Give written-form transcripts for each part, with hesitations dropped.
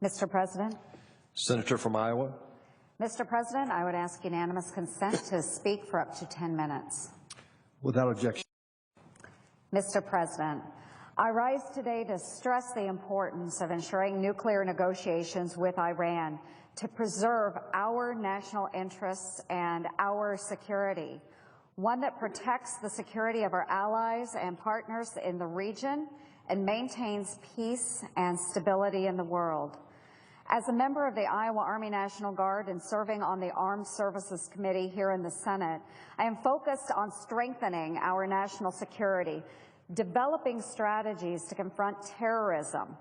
Mr. President. Senator from Iowa. Mr. President, I would ask unanimous consent to speak for up to 10 minutes. Without objection. Mr. President, I rise today to stress the importance of ensuring nuclear negotiations with Iran to preserve our national interests and our security, one that protects the security of our allies and partners in the region and maintains peace and stability in the world. As a member of the Iowa Army National Guard and serving on the Armed Services Committee here in the Senate, I am focused on strengthening our national security, developing strategies to confront terrorism,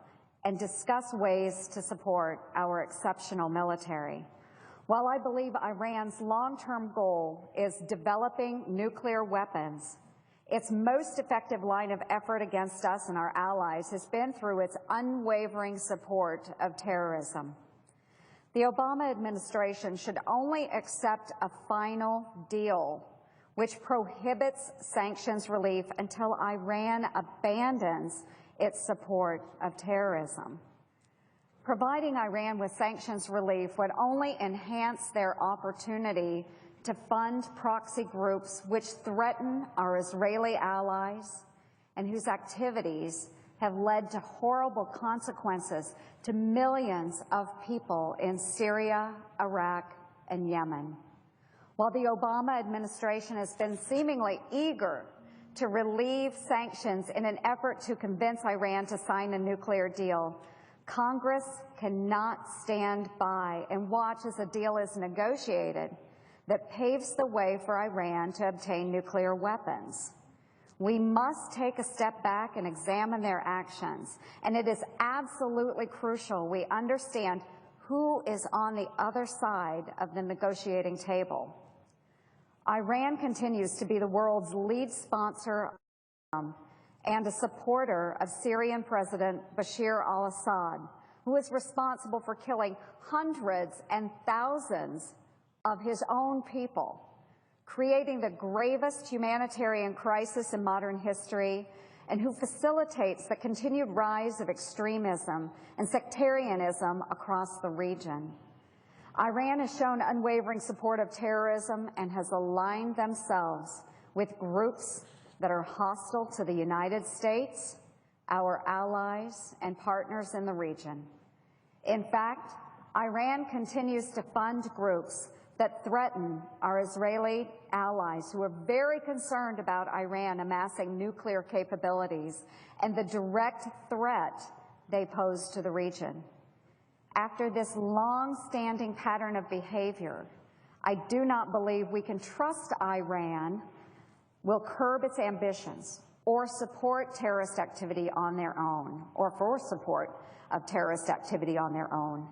and discuss ways to support our exceptional military. While I believe Iran's long-term goal is developing nuclear weapons, its most effective line of effort against us and our allies has been through its unwavering support of terrorism. The Obama administration should only accept a final deal which prohibits sanctions relief until Iran abandons its support of terrorism. Providing Iran with sanctions relief would only enhance their opportunity to fund proxy groups which threaten our Israeli allies and whose activities have led to horrible consequences to millions of people in Syria, Iraq, and Yemen. While the Obama administration has been seemingly eager to relieve sanctions in an effort to convince Iran to sign a nuclear deal, Congress cannot stand by and watch as a deal is negotiated that paves the way for Iran to obtain nuclear weapons. We must take a step back and examine their actions, and it is absolutely crucial we understand who is on the other side of the negotiating table. Iran continues to be the world's lead sponsor and a supporter of Syrian President Bashar al-Assad, who is responsible for killing hundreds and thousands of his own people, creating the gravest humanitarian crisis in modern history, and who facilitates the continued rise of extremism and sectarianism across the region. Iran has shown unwavering support of terrorism and has aligned themselves with groups that are hostile to the United States, our allies, and partners in the region. In fact, Iran continues to fund groups that threaten our Israeli allies who are very concerned about Iran amassing nuclear capabilities and the direct threat they pose to the region. After this long-standing pattern of behavior, I do not believe we can trust Iran will curb its ambitions or support terrorist activity on their own, or for support of terrorist activity on their own.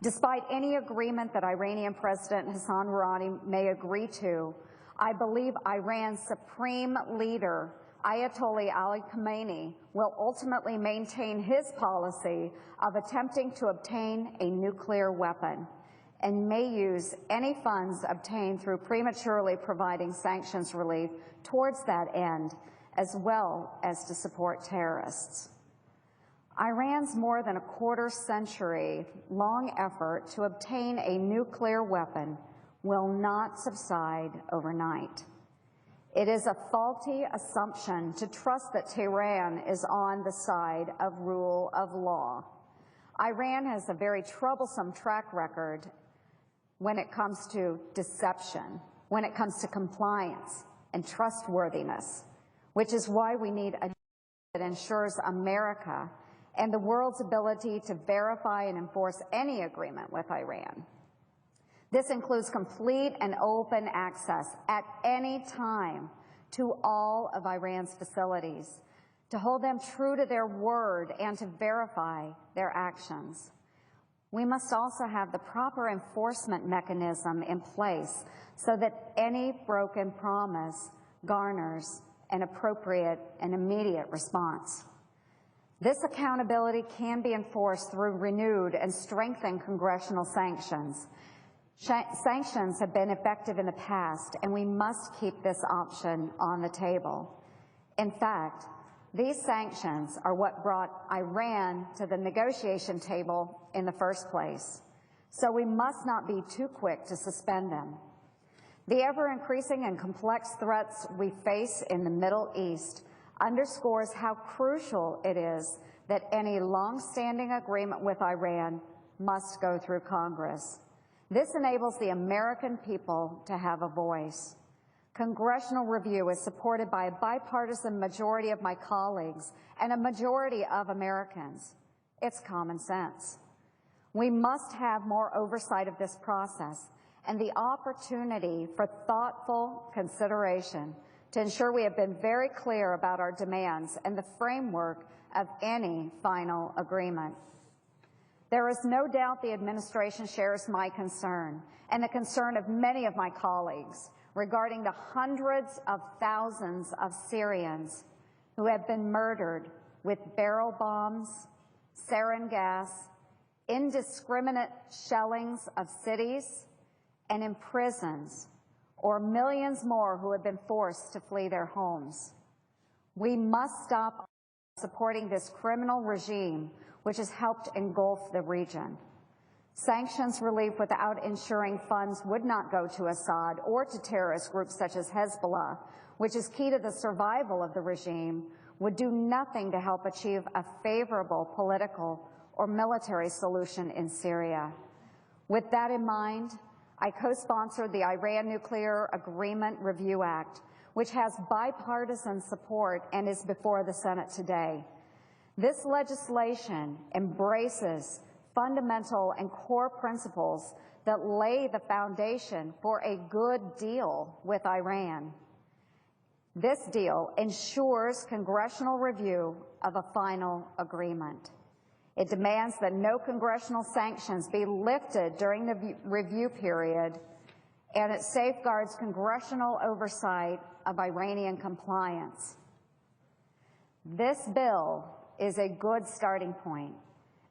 Despite any agreement that Iranian President Hassan Rouhani may agree to, I believe Iran's supreme leader, Ayatollah Ali Khamenei, will ultimately maintain his policy of attempting to obtain a nuclear weapon and may use any funds obtained through prematurely providing sanctions relief towards that end, as well as to support terrorists. Iran's more than a quarter-century-long effort to obtain a nuclear weapon will not subside overnight. It is a faulty assumption to trust that Tehran is on the side of rule of law. Iran has a very troublesome track record when it comes to deception, when it comes to compliance and trustworthiness, which is why we need a that ensures America and the world's ability to verify and enforce any agreement with Iran. This includes complete and open access at any time to all of Iran's facilities, to hold them true to their word and to verify their actions. We must also have the proper enforcement mechanism in place so that any broken promise garners an appropriate and immediate response. This accountability can be enforced through renewed and strengthened congressional sanctions. Sanctions have been effective in the past, and we must keep this option on the table. In fact, These sanctions are what brought Iran to the negotiation table in the first place, so we must not be too quick to suspend them. The ever-increasing and complex threats we face in the Middle East underscores how crucial it is that any long-standing agreement with Iran must go through Congress. This enables the American people to have a voice. Congressional review is supported by a bipartisan majority of my colleagues and a majority of Americans. It's common sense. We must have more oversight of this process and the opportunity for thoughtful consideration to ensure we have been very clear about our demands and the framework of any final agreement. There is no doubt the administration shares my concern and the concern of many of my colleagues regarding the hundreds of thousands of Syrians who have been murdered with barrel bombs, sarin gas, indiscriminate shellings of cities, and in prisons, or millions more who have been forced to flee their homes. We must stop supporting this criminal regime which has helped engulf the region. Sanctions relief without ensuring funds would not go to Assad or to terrorist groups such as Hezbollah, which is key to the survival of the regime, would do nothing to help achieve a favorable political or military solution in Syria. With that in mind, I co-sponsored the Iran Nuclear Agreement Review Act, which has bipartisan support and is before the Senate today. This legislation embraces fundamental and core principles that lay the foundation for a good deal with Iran. This deal ensures congressional review of a final agreement. It demands that no congressional sanctions be lifted during the review period, and it safeguards congressional oversight of Iranian compliance. This bill is a good starting point,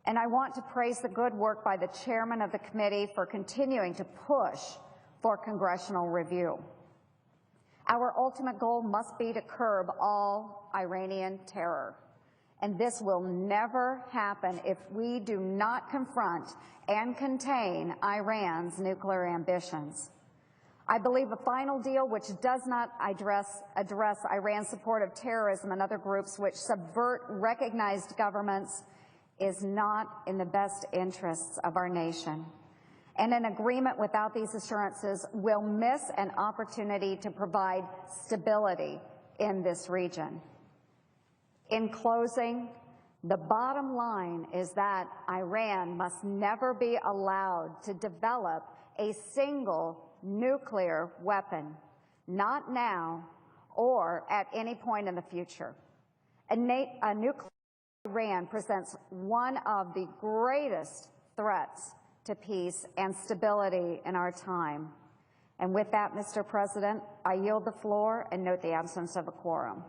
and I want to praise the good work by the chairman of the committee for continuing to push for congressional review. Our ultimate goal must be to curb all Iranian terror. And this will never happen if we do not confront and contain Iran's nuclear ambitions. I believe a final deal which does not address Iran's support of terrorism and other groups which subvert recognized governments is not in the best interests of our nation. And an agreement without these assurances will miss an opportunity to provide stability in this region. In closing, the bottom line is that Iran must never be allowed to develop a single nuclear weapon, not now or at any point in the future. A nuclear Iran presents one of the greatest threats to peace and stability in our time. And with that, Mr. President, I yield the floor and note the absence of a quorum.